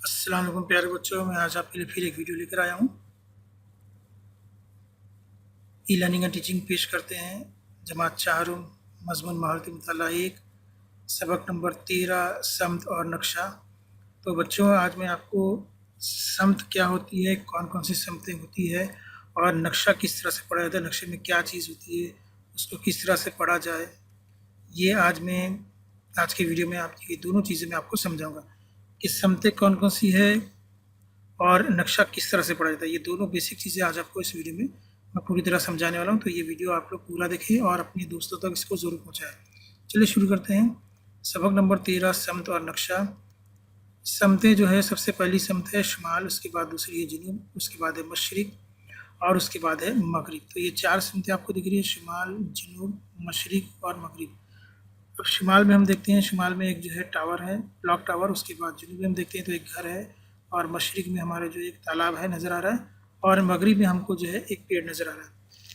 अस्सलाम वालेकुम प्यारे बच्चों, मैं आज आपके लिए फिर एक वीडियो लेकर आया हूँ। ई लर्निंग एंड टीचिंग पेश करते हैं जमात चाहरुम मजमून महारती मुताला 1 सबक नंबर 13 समत और नक्शा। तो बच्चों, आज मैं आपको समत क्या होती है, कौन कौन सी समतें होती है और नक्शा किस तरह से पढ़ा जाता है, नक्शे में क्या चीज़ होती है, उसको किस तरह से पढ़ा जाए, ये आज के वीडियो में आप ये दोनों चीज़ें मैं आपको समझाऊंगा कि समतें कौन कौन सी है और नक्शा किस तरह से पढ़ा जाता है। ये दोनों बेसिक चीज़ें आज आपको इस वीडियो में मैं पूरी तरह समझाने वाला हूँ। तो ये वीडियो आप लोग पूरा देखें और अपने दोस्तों तक इसको ज़रूर पहुँचाएँ। चलिए शुरू करते हैं। सबक नंबर 13 समत और नक्शा। समतें जो है, सबसे पहली समत है शुमाल, उसके बाद दूसरी है जुनूब, उसके बाद है मशरिक और उसके बाद है मगरिब। तो ये 4 समतें आपको दिख रही है, शुमाल, जुनूब, मशरिक और मगरिब। अब शुमाल में हम देखते हैं, शुमाल में एक जो है टावर है, क्लॉक टावर। उसके बाद जुनूब में हम देखते हैं तो एक घर है, और मशरिक में हमारे जो एक तालाब है नज़र आ रहा है, और मगरिब में हमको जो है एक पेड़ नज़र आ रहा है।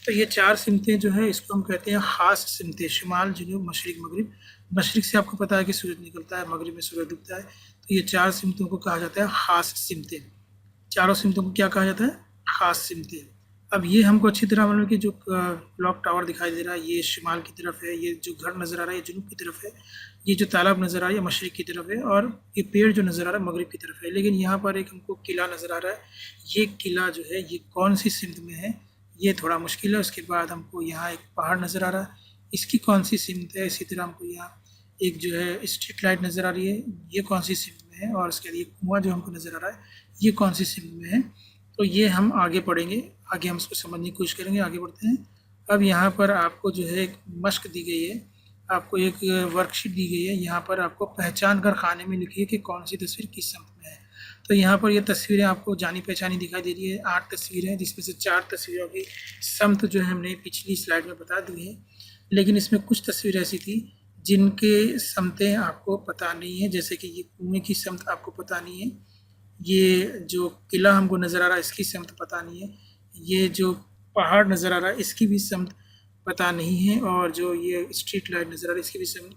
तो ये 4 सिमतें जो है, इसको हम कहते हैं ख़ास सिमतें, शुमाल, जुनूब, मशरिक, मगरिब। मशरिक से आपको पता है कि सूरज निकलता है, मगरिब में सूरज डूबता है। तो ये 4 सिमतों को कहा जाता है ख़ास सिमतें। चारों सिमतों को क्या कहा जाता है? ख़ास सिमतें। अब ये हमको अच्छी तरह मालूम है कि जो क्लॉक टावर दिखाई दे रहा है ये शुमाल की तरफ है, ये जो घर नज़र आ रहा है ये जुनूब की तरफ है, ये जो तालाब नज़र आ रहा है ये मशरिक की तरफ है, और ये पेड़ जो नज़र आ रहा है मगरिब की तरफ है। लेकिन यहाँ पर एक हमको किला नज़र आ रहा है, ये किला जो है ये कौन सी सिमत में है, ये थोड़ा मुश्किल है। उसके बाद हमको यहाँ एक पहाड़ नज़र आ रहा है, इसकी कौन सी सिमत है। इसी तरह हमको यहाँ एक जो है स्ट्रीट लाइट नज़र आ रही है, ये कौन सी सिमत में है। और उसके बाद ये कुआँ जो हमको नज़र आ रहा है ये कौन सी सिमत में है। तो ये हम आगे पढ़ेंगे, आगे हम इसको समझने की कोशिश करेंगे। आगे बढ़ते हैं। अब यहाँ पर आपको जो है एक मश्क दी गई है, आपको एक वर्कशीट दी गई है। यहाँ पर आपको पहचान कर खाने में लिखिए कि कौन सी तस्वीर किस समत में है। तो यहाँ पर ये तस्वीरें आपको जानी पहचानी दिखाई दे रही है। 8 तस्वीरें हैं, जिसमें से 4 तस्वीरों की समत जो है हमने पिछली स्लाइड में बता दी है। लेकिन इसमें कुछ तस्वीरें ऐसी थी जिनके समतें आपको पता नहीं है, जैसे कि ये कुएँ की समत आपको पता नहीं है, ये जो किला हमको नज़र आ रहा है इसकी समत पता नहीं है, ये जो पहाड़ नज़र आ रहा है इसकी भी समत पता नहीं है, और जो ये स्ट्रीट लाइट नज़र आ रही है इसकी भी समत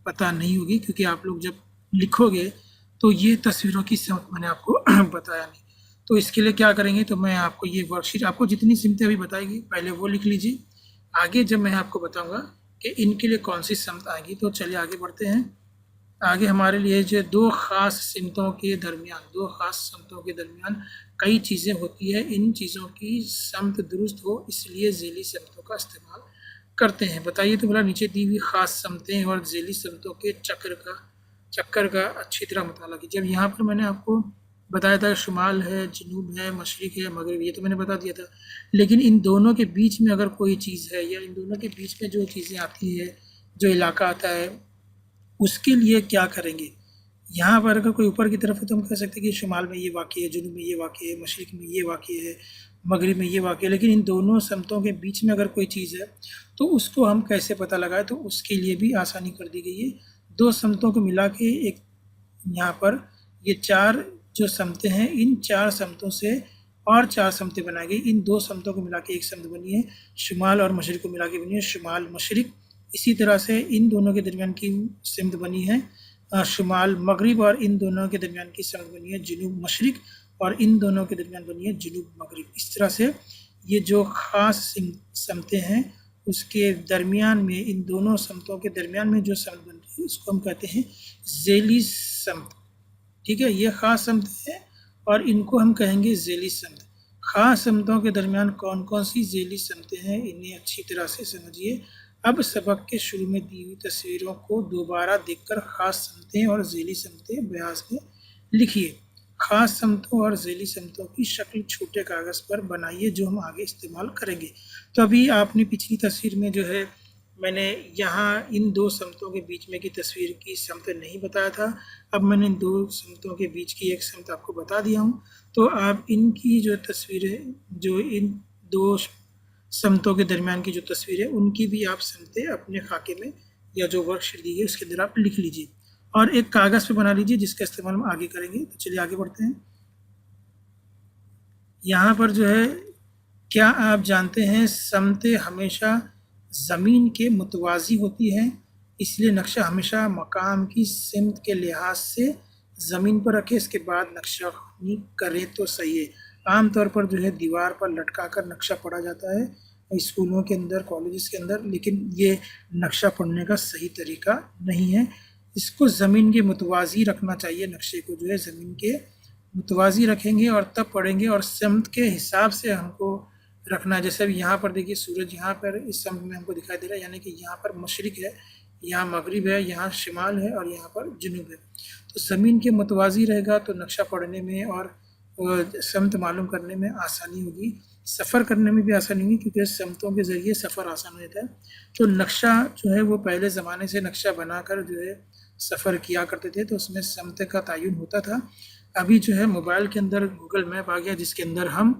पता नहीं होगी, क्योंकि आप लोग जब लिखोगे तो ये तस्वीरों की समत मैंने आपको बताया नहीं। तो इसके लिए क्या करेंगे, तो मैं आपको ये वर्कशीट, आपको जितनी सिमतें अभी बताएगी पहले वो लिख लीजिए। आगे जब मैं आपको बताऊँगा कि इनके लिए कौन सी समत आएगी, तो चलिए आगे बढ़ते हैं। आगे हमारे लिए जो दो ख़ास सिमतों के दरमियान कई चीज़ें होती है, इन चीज़ों की समत दुरुस्त हो इसलिए ज़ेली समतों का इस्तेमाल करते हैं। बताइए तो भला नीचे दी हुई ख़ास समतें और ज़ेली समतों के चक्कर का अच्छी तरह मुताला कीजिए। जब यहाँ पर मैंने आपको बताया था शुमाल है, जुनूब है, मशरिक है, मगरिब, ये तो मैंने बता दिया था। लेकिन इन दोनों के बीच में अगर कोई चीज़ है, या इन दोनों के बीच में जो चीज़ें आती है, जो इलाका आता है, उसके लिए क्या करेंगे। यहाँ पर अगर कोई ऊपर की तरफ है तो हम कह सकते हैं कि शुमाल में ये वाक़ है, जुनूब में ये वाक़ है, मशरिक में ये वाक़ है, मगरिब में ये वाक़ है। लेकिन इन दोनों समतों के बीच में अगर कोई चीज़ है तो उसको हम कैसे पता लगाएं, तो उसके लिए भी आसानी कर दी गई है। 2 समतों को मिला के एक, यहाँ पर ये 4 जो समतें हैं, इन 4 समतों से और 4 समतें बनाई गई। इन 2 समतों को मिला के एक समत बनी है, शुमाल और मशरिक को मिला के बनी है शुमाल मशरिक। इसी तरह से इन दोनों के दरमियान की सिमत बनी है शुमाल मगरिब, और इन दोनों के दरमियान की सिमत बनी है जुनूब मशरिक, और इन दोनों के दरमियान बनी है जुनूब मगरिब। इस तरह से ये जो ख़ास समतें हैं उसके दरमियान में, इन दोनों समतों के दरमियान में जो समत बन रही है उसको हम कहते हैं ज़ेली समत। ठीक है, ये ख़ास समत है और इनको हम कहेंगे ज़ेली समत। ख़ास समतों के दरमियान कौन कौन सी ज़ेली समतें हैं, इन्हें अच्छी तरह से समझिए। अब सबक के शुरू में दी हुई तस्वीरों को दोबारा देखकर ख़ास समतें और ज़ेली समतें बयास में लिखिए। ख़ास समतों और ज़ेली समतों की शक्ल छोटे कागज़ पर बनाइए, जो हम आगे इस्तेमाल करेंगे। तो अभी आपने पिछली तस्वीर में जो है, मैंने यहाँ इन 2 समतों के बीच में की तस्वीर की समत नहीं बताया था। अब मैंने इन 2 समतों के बीच की एक समत आपको बता दिया हूँ। तो आप इनकी जो तस्वीरें, जो इन 2 समतों के दरमियान की जो तस्वीर है, उनकी भी आप समतें अपने खाके में या जो वर्कशीट दी है उसके अंदर आप लिख लीजिए, और एक कागज़ पे बना लीजिए, जिसका इस्तेमाल हम आगे करेंगे। तो चलिए आगे बढ़ते हैं। यहाँ पर जो है, क्या आप जानते हैं समतें हमेशा ज़मीन के मुतवाज़ी होती हैं, इसलिए नक्शा हमेशा मकाम की सिमत के लिहाज से ज़मीन पर रखें, इसके बाद नक्शानी करें तो सही है। आमतौर पर जो है दीवार पर लटका कर नक्शा पढ़ा जाता है स्कूलों के अंदर, कॉलेजेस के अंदर, लेकिन ये नक्शा पढ़ने का सही तरीका नहीं है। इसको ज़मीन के मुतवाज़ी रखना चाहिए, नक्शे को जो है ज़मीन के मुतवाज़ी रखेंगे और तब पढ़ेंगे, और समत के हिसाब से हमको रखना है। जैसे अभी यहाँ पर देखिए सूरज यहाँ पर इस समत में हमको दिखाई दे रहा है, यानी कि यहाँ पर मशरिक है, यहाँ मगरिब है, यहाँ शिमाल है और यहाँ पर जुनूब है। तो ज़मीन के मुतवाज़ी रहेगा तो नक्शा पढ़ने में और समत मालूम करने में आसानी होगी, सफ़र करने में भी आसानी होगी, क्योंकि समतों के ज़रिए सफ़र आसान हो जाता है। तो नक्शा जो है वो पहले ज़माने से नक्शा बनाकर जो है सफ़र किया करते थे, तो उसमें समत का तयन होता था। अभी जो है मोबाइल के अंदर गूगल मैप आ गया, जिसके अंदर हम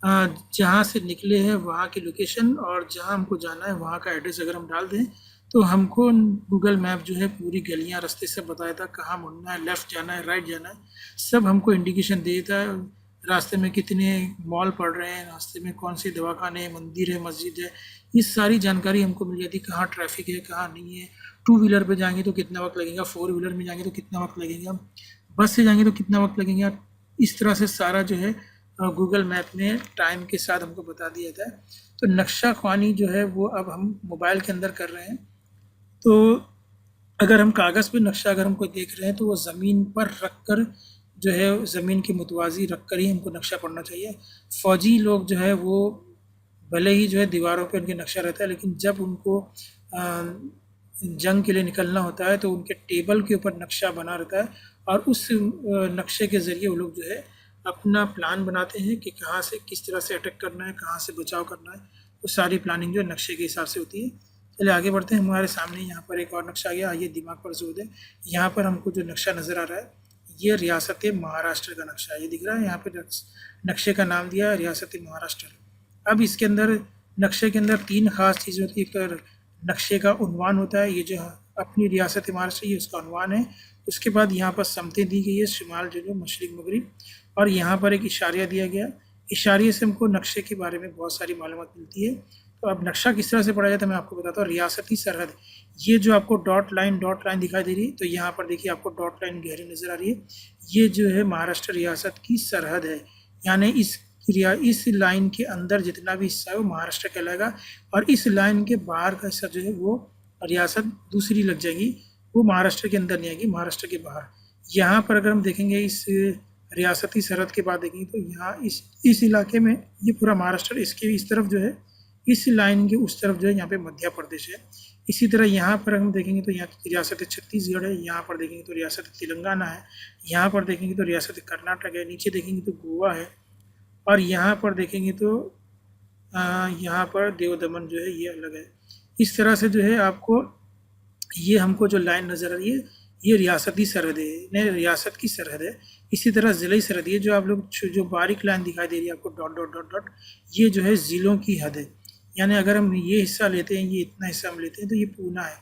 जहाँ से निकले हैं वहाँ की लोकेशन और जहाँ हमको जाना है वहाँ का एड्रेस अगर हम डाल दें तो हमको गूगल मैप जो है पूरी गलियाँ रास्ते से बताया था, कहाँ मुड़ना है, लेफ़्ट जाना है, राइट जाना है, सब हमको इंडिकेशन देता है। रास्ते में कितने मॉल पड़ रहे हैं, रास्ते में कौन से दवाखाने, मंदिर है, मस्जिद है, ये सारी जानकारी हमको मिल जाती है। कहाँ ट्रैफिक है, कहाँ नहीं है, टू व्हीलर पे जाएंगे तो कितना वक्त लगेगा, फोर व्हीलर में जाएंगे तो कितना वक्त लगेगा, बस से जाएंगे तो कितना वक्त लगेगा। इस तरह से सारा जो है गूगल मैप ने टाइम के साथ हमको बता दिया था। तो नक्शा ख्वानी जो है वो अब हम मोबाइल के अंदर कर रहे हैं। तो अगर हम कागज़ पे नक्शा अगर हमको देख रहे हैं तो वो ज़मीन पर रख कर जो है ज़मीन के मुतवाज़ी रख कर ही हमको नक्शा पढ़ना चाहिए। फ़ौजी लोग जो है वो भले ही जो है दीवारों पे उनके नक्शा रहता है, लेकिन जब उनको जंग के लिए निकलना होता है तो उनके टेबल के ऊपर नक्शा बना रहता है, और उस नक्शे के ज़रिए वो लोग जो है अपना प्लान बनाते हैं कि कहाँ से किस तरह से अटैक करना है, कहाँ से बचाव करना है। वो सारी प्लानिंग जो है नक्शे के हिसाब से होती है। चलिए आगे बढ़ते हैं। हमारे सामने यहाँ पर एक और नक्शा आ गया, आइए दिमाग पर जोर दें। यहाँ पर हमको जो नक्शा नज़र आ रहा है ये रियासत महाराष्ट्र का नक्शा है, ये दिख रहा है। यहाँ पर नक्शे का नाम दिया है रियासत महाराष्ट्र। अब इसके अंदर नक्शे के अंदर तीन खास चीज़ें होती है। एक नक्शे का उन्वान होता है, ये जो अपनी रियासत महाराष्ट्र ये उसका उन्वान है। उसके बाद यहाँ पर समतें दी गई है, शिमाल जनूब मशरिक मगरिब, और यहाँ पर एक इशारिया दिया गया। इशारे से हमको नक्शे के बारे में बहुत सारी मालूमात मिलती है। तो अब नक्शा किस तरह से पढ़ा जाता है मैं आपको बताता हूँ। रियासती सरहद, ये जो आपको डॉट लाइन दिखाई दे रही है, तो यहाँ पर देखिए आपको डॉट लाइन गहरी नज़र आ रही है, ये जो है महाराष्ट्र रियासत की सरहद है। यानी इस लाइन के अंदर जितना भी हिस्सा है वो महाराष्ट्र कहलाएगा, और इस लाइन के बाहर का हिस्सा जो है वो रियासत दूसरी लग जाएगी, वो महाराष्ट्र के अंदर नहीं आएगी, महाराष्ट्र के बाहर। यहाँ पर अगर हम देखेंगे इस रियासती सरहद के बाद देखेंगे तो यहाँ इस इलाके में ये पूरा महाराष्ट्र, इसके इस तरफ जो है इस लाइन के उस तरफ जो है यहाँ पे मध्य प्रदेश है। इसी तरह यहाँ पर हम देखेंगे तो यहाँ रियासत छत्तीसगढ़ है, यहाँ पर देखेंगे तो रियासत तेलंगाना है, यहाँ पर देखेंगे तो रियासत कर्नाटक है, नीचे देखेंगे तो गोवा है, और यहाँ पर देखेंगे तो यहाँ पर देव दमन जो है ये अलग है। इस तरह से जो है आपको ये हमको जो लाइन नज़र आ रही है ये रियासती सरहद है, नहीं रियासत की सरहद है। इसी तरह ज़िले सरहद, ये जो आप लोग जो बारीक लाइन दिखाई दे रही है आपको डॉट डॉट डॉट डॉट, ये जो है ज़िलों की हद है। यानी अगर हम ये हिस्सा लेते हैं, ये इतना हिस्सा हम लेते हैं, तो ये पूना है,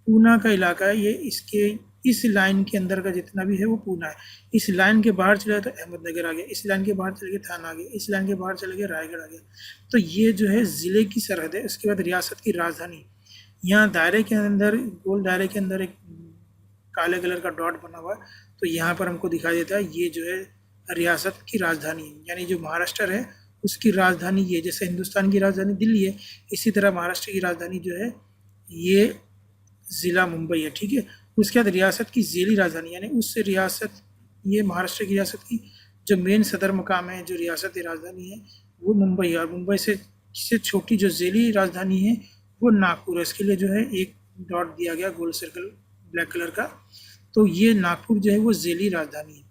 पूना का इलाका है ये। इसके इस लाइन के अंदर का जितना भी है वो पूना है। इस लाइन के बाहर चले तो अहमदनगर आ गया, इस लाइन के बाहर चले गए थाना आ गया, इस लाइन के बाहर चले गए रायगढ़ आ गया। तो ये जो है ज़िले की सरहद है। उसके बाद रियासत की राजधानी, यहाँ दायरे के अंदर, गोल दायरे के अंदर एक काले कलर का डॉट बना हुआ है, तो यहाँ पर हमको दिखाई देता है ये जो है रियासत की राजधानी है। यानी जो महाराष्ट्र है उसकी राजधानी ये, जैसे हिंदुस्तान की राजधानी दिल्ली है, इसी तरह महाराष्ट्र की राजधानी जो है ये ज़िला मुंबई है, ठीक है। उसके बाद रियासत की ज़ेली राजधानी, यानी उस रियासत, ये महाराष्ट्र की रियासत की जो मेन सदर मकाम है, जो रियासत राजधानी है वो मुंबई है, और मुंबई से छोटी जो ज़ेली राजधानी है वो नागपुर है। इसके लिए जो है एक डॉट दिया गया गोल सर्कल ब्लैक कलर का, तो ये नागपुर जो है वो ज़ेली राजधानी है।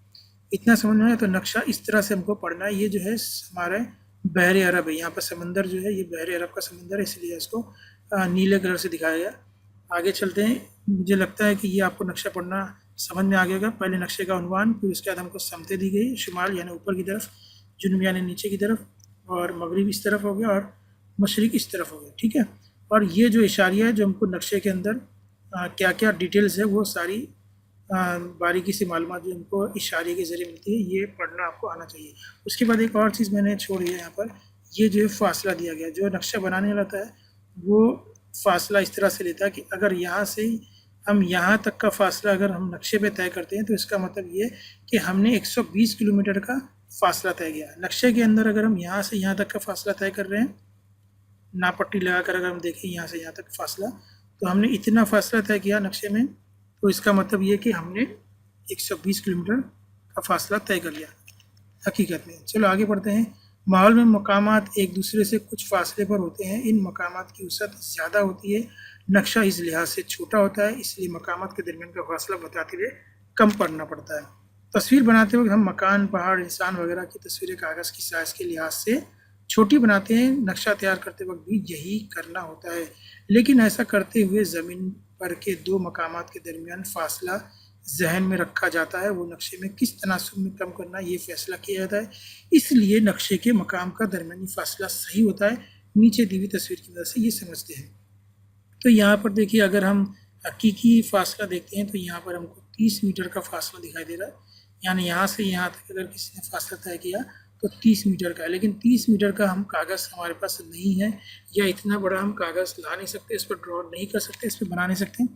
इतना समझ में आया। तो नक्शा इस तरह से हमको पढ़ना है। ये जो है हमारे बहरे अरब है, यहाँ पर समंदर जो है ये बहरे अरब का समंदर है, इसलिए इसको नीले कलर से दिखाया गया। आगे चलते हैं। मुझे लगता है कि ये आपको नक्शा पढ़ना समझ में आ गया। पहले नक्शे का उन्वान, फिर उसके बाद हमको समतें दी गई, शुमाल यानी ऊपर की तरफ, जुनूब यानी नीचे की तरफ, और मगरिब इस तरफ हो गया, और मशरिक इस तरफ हो गया, ठीक है। और ये जो इशारिया है जो हमको नक्शे के अंदर क्या क्या डिटेल्स है वो सारी बारीकी से मालूमात जो हमको इशारे के ज़रिए मिलती है, ये पढ़ना आपको आना चाहिए। उसके बाद एक और चीज़ मैंने छोड़ दिया यहाँ पर, ये जो है फासला दिया गया। जो नक्शा बनाने वाला होता है वो फासला इस तरह से लेता है कि अगर यहाँ से हम यहाँ तक का फासला अगर हम नक्शे पे तय करते हैं तो इसका मतलब ये कि हमने 120 किलोमीटर का फासला तय किया। नक्शे के अंदर अगर हम यहाँ से यहाँ तक का फासला तय कर रहे हैं, नापट्टी लगाकर अगर हम देखें यहाँ से यहाँ तक फासला, तो हमने इतना फासला तय किया नक्शे में, तो इसका मतलब ये कि हमने 120 किलोमीटर का फासला तय कर लिया हकीकत में। चलो आगे बढ़ते हैं। माहौल में मकामात एक दूसरे से कुछ फासले पर होते हैं। इन मकामात की वसअत ज़्यादा होती है। नक्शा इस लिहाज से छोटा होता है, इसलिए मकामात के दरमियान का फासला बताते हुए कम पड़ना पड़ता है। तस्वीर बनाते वक्त हम मकान, पहाड़, इंसान वगैरह की तस्वीरें कागज़ की साइज़ के लिहाज से छोटी बनाते हैं। नक्शा तैयार करते वक्त भी यही करना होता है, लेकिन ऐसा करते हुए ज़मीन पर के दो मकामात के दरमियान फासला जहन में रखा जाता है। वो नक्शे में किस तनासुब में कम करना ये फैसला किया जाता है, इसलिए नक्शे के मकाम का दरमियानी फासला सही होता है। नीचे दी हुई तस्वीर की मदद से ये समझते हैं। तो यहाँ पर देखिए, अगर हम हकीकी फासला देखते हैं तो यहाँ पर हमको 30 मीटर का फासला दिखाई दे रहा है। यानी यहाँ से यहाँ तक अगर किसी ने फासला तय किया तो 30 मीटर का है, लेकिन 30 मीटर का हम कागज़ हमारे पास नहीं है, या इतना बड़ा हम कागज़ ला नहीं सकते, इस पर ड्रॉ नहीं कर सकते, इस पर बना नहीं सकते।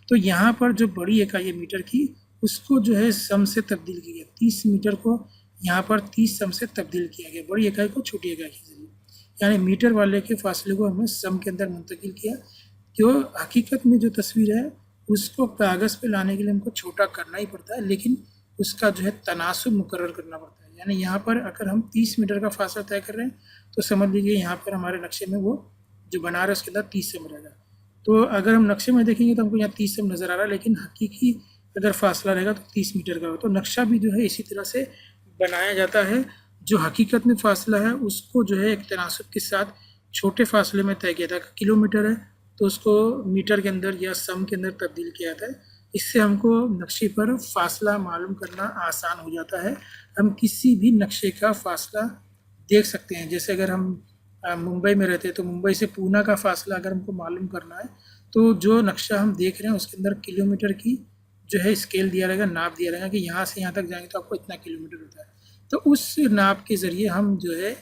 तो यहाँ पर जो बड़ी इकाई है मीटर की, उसको जो है सम से तब्दील किया गया। 30 मीटर को यहाँ पर 30 सम से तब्दील किया गया, बड़ी इकाई को छोटी इकाई के जरिए, यानी मीटर वाले के फासले को हमने सम के अंदर मुंतकिल किया। जो हकीकत में जो तस्वीर है उसको कागज़ पे लाने के लिए हमको छोटा करना ही पड़ता है, लेकिन उसका जो है तनासुब मुकर्रर करना पड़ता है। यानी यहाँ पर अगर हम 30 मीटर का फासला तय कर रहे हैं तो समझ लीजिए यहाँ पर हमारे नक्शे में वो जो बना रहा है उसके अंदर 30 सम रहेगा। तो अगर हम नक्शे में देखेंगे तो हमको यहाँ 30 सम नज़र आ रहा है, लेकिन हकीकी अगर फासला रहेगा तो 30 मीटर का होगा। तो नक्शा भी जो है इसी तरह से बनाया जाता है। जो हकीकत में फासला है उसको जो है एक तनासुब के साथ छोटे फासले में तय किया जाता है। किलोमीटर है तो उसको मीटर के अंदर या सम के अंदर तब्दील किया जाता है। इससे हमको नक्शे पर फासला मालूम करना आसान हो जाता है। हम किसी भी नक्शे का फासला देख सकते हैं। जैसे अगर हम मुंबई में रहते हैं तो मुंबई से पूना का फासला अगर हमको मालूम करना है तो जो नक्शा हम देख रहे हैं उसके अंदर किलोमीटर की जो है स्केल दिया रहेगा, नाप दिया रहेगा कि यहाँ से यहाँ तक जाएंगे तो आपको इतना किलोमीटर होता है। तो उस नाप के ज़रिए हम जो है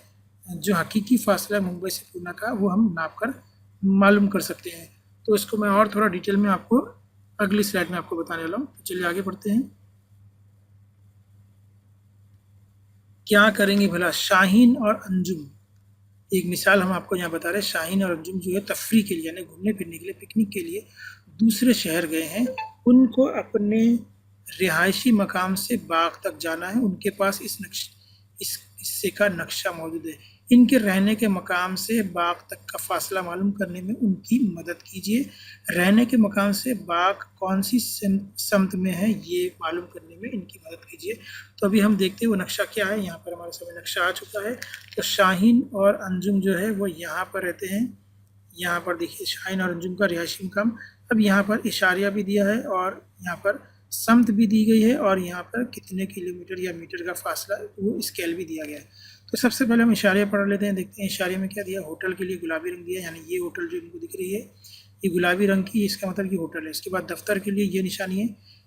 जो हकीकी फासला है मुंबई से पूना का वो हम नाप कर मालूम कर सकते हैं। तो इसको मैं और थोड़ा डिटेल में आपको अगली स्लाइड में आपको बताने वाला हूँ। तो चलिए आगे बढ़ते हैं। क्या करेंगे भला शाहीन और अंजुम, एक मिसाल हम आपको यहाँ बता रहे हैं। शाहीन और अंजुम जो है तफरी के लिए यानी घूमने फिरने के लिए, पिकनिक के लिए दूसरे शहर गए हैं। उनको अपने रिहायशी मकाम से बाग तक जाना है। उनके पास इस हिस्से का नक्शा मौजूद है। इनके रहने के मकाम से बाग तक का फासला मालूम करने में उनकी मदद कीजिए। रहने के मकाम से बाग कौन सी समत में है ये मालूम करने में इनकी मदद कीजिए। तो अभी हम देखते हैं वो नक्शा क्या है। यहाँ पर हमारे सामने नक्शा आ चुका है। तो शाहीन और अंजुम जो है वो यहाँ पर रहते हैं। यहाँ पर देखिए शाहीन और अंजुम का रिहायशी मकाम। अब यहाँ पर इशारिया भी दिया है और यहाँ पर समत भी दी गई है और यहाँ पर कितने किलोमीटर या मीटर का फासला वो स्केल भी दिया गया है। तो सबसे पहले हम इशारे पढ़ लेते हैं, देखते हैं इशारे में क्या दिया। होटल के लिए गुलाबी रंग दिया, यानी ये होटल जो इनको दिख रही है ये गुलाबी रंग की, इसका मतलब ये होटल है। इसके बाद दफ्तर के लिए ये निशानी है,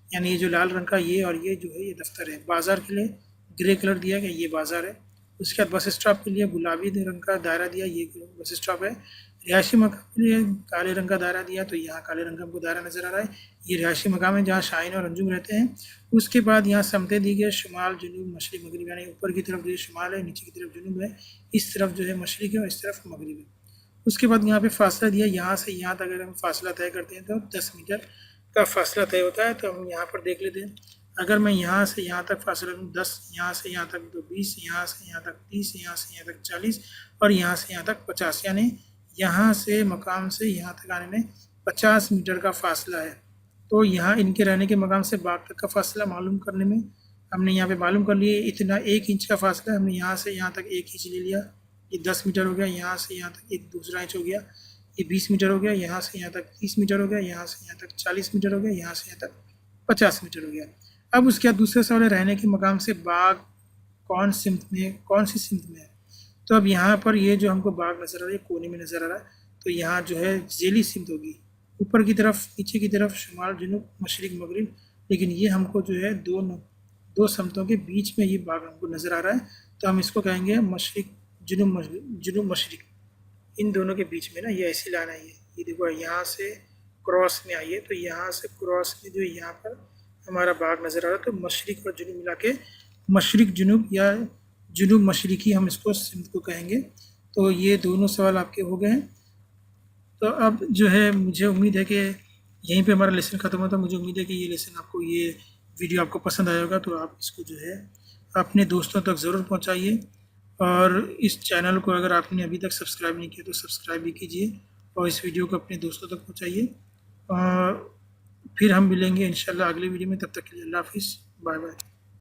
यानी ये जो लाल रंग का ये और ये जो है ये दफ्तर है। बाज़ार के लिए ग्रे कलर दिया गया, ये बाज़ार है। उसके बाद बस स्टॉप के लिए गुलाबी रंग का दायरा दिया, ये बस स्टॉप है। रिहायशी मकाम के लिए काले रंग का दायरा दिया, तो यहाँ काले रंग का हमको दायरा नज़र आ रहा है। ये रिहायशी मकाम है जहाँ शाहीन और अंजुम रहते हैं। उसके बाद यहाँ समतें दी गई, शुमाल, जुनूब, मशरिक, मगरिब, यानी ऊपर की तरफ जो है शुमाल है, नीचे की तरफ जुनूब है, इस तरफ जो है मशरिक है और इस तरफ मगरिब है। उसके बाद यहाँ पे फासला दिया, यहाँ से यहाँ तक अगर हम फासला तय करते हैं तो 10 मीटर का फासला तय होता है। तो हम यहाँ पर देख लेते हैं। अगर मैं यहाँ से यहाँ तक फासला लूँ 10, यहाँ से यहाँ तक तो 20, यहाँ से यहाँ तक 30, यहाँ से यहाँ तक 40 और यहाँ से यहाँ तक 50, यानी यहाँ से मकाम से यहाँ तक आने में 50 मीटर का फासला है। तो यहाँ इनके रहने के मकाम से बाग तक का फासला मालूम करने में हमने यहाँ पे मालूम कर लिए इतना 1 इंच का फासला है। हमने यहाँ से यहाँ तक 1 इंच ले लिया, ये 10 मीटर हो गया। यहाँ से यहाँ तक एक दूसरा इंच हो गया, ये 20 मीटर हो गया। यहाँ से यहाँ तक 30 मीटर हो गया, यहाँ से यहाँ तक 40 मीटर हो गया, यहाँ से यहाँ तक 50 मीटर हो गया। अब उसके बाद दूसरे सवाल है रहने के मकाम से बाग कौन सी सिमत में है। तो अब यहाँ पर ये जो हमको बाग नज़र आ रहा है कोने में नज़र आ रहा है, तो यहाँ जो है झेली सिमत होगी, ऊपर की तरफ, नीचे की तरफ, शुमाल, जुनूब, मशरिक, मगरिब। लेकिन ये हमको जो है दो समतों के बीच में ये बाग हमको नज़र आ रहा है, तो हम इसको कहेंगे मशरिक जुनूब मशरिक। इन दोनों के बीच में ना ये ऐसी लाइन है, ये देखो यहाँ से क्रॉस में आइए, तो यहाँ से क्रॉस में जो यहाँ पर हमारा बाग नज़र आ रहा है, तो मशरिक और जुनूब मिला के मशरिक जुनूब या जुनूब मशरिकी हम इसको सिंध को कहेंगे। तो ये दोनों सवाल आपके हो गए हैं। तो अब जो है मुझे उम्मीद है कि यहीं पे हमारा लेसन ख़त्म होता है। मुझे उम्मीद है कि ये लेसन आपको, ये वीडियो आपको पसंद आया होगा, तो आप इसको जो है अपने दोस्तों तक ज़रूर पहुंचाइए। और इस चैनल को अगर आपने अभी तक सब्सक्राइब नहीं किया तो सब्सक्राइब भी कीजिए और इस वीडियो को अपने दोस्तों तक पहुँचाइए। और फिर हम मिलेंगे इंशाल्लाह अगले वीडियो में। तब तक के लिए अल्लाह हाफिज़, बाय बाय।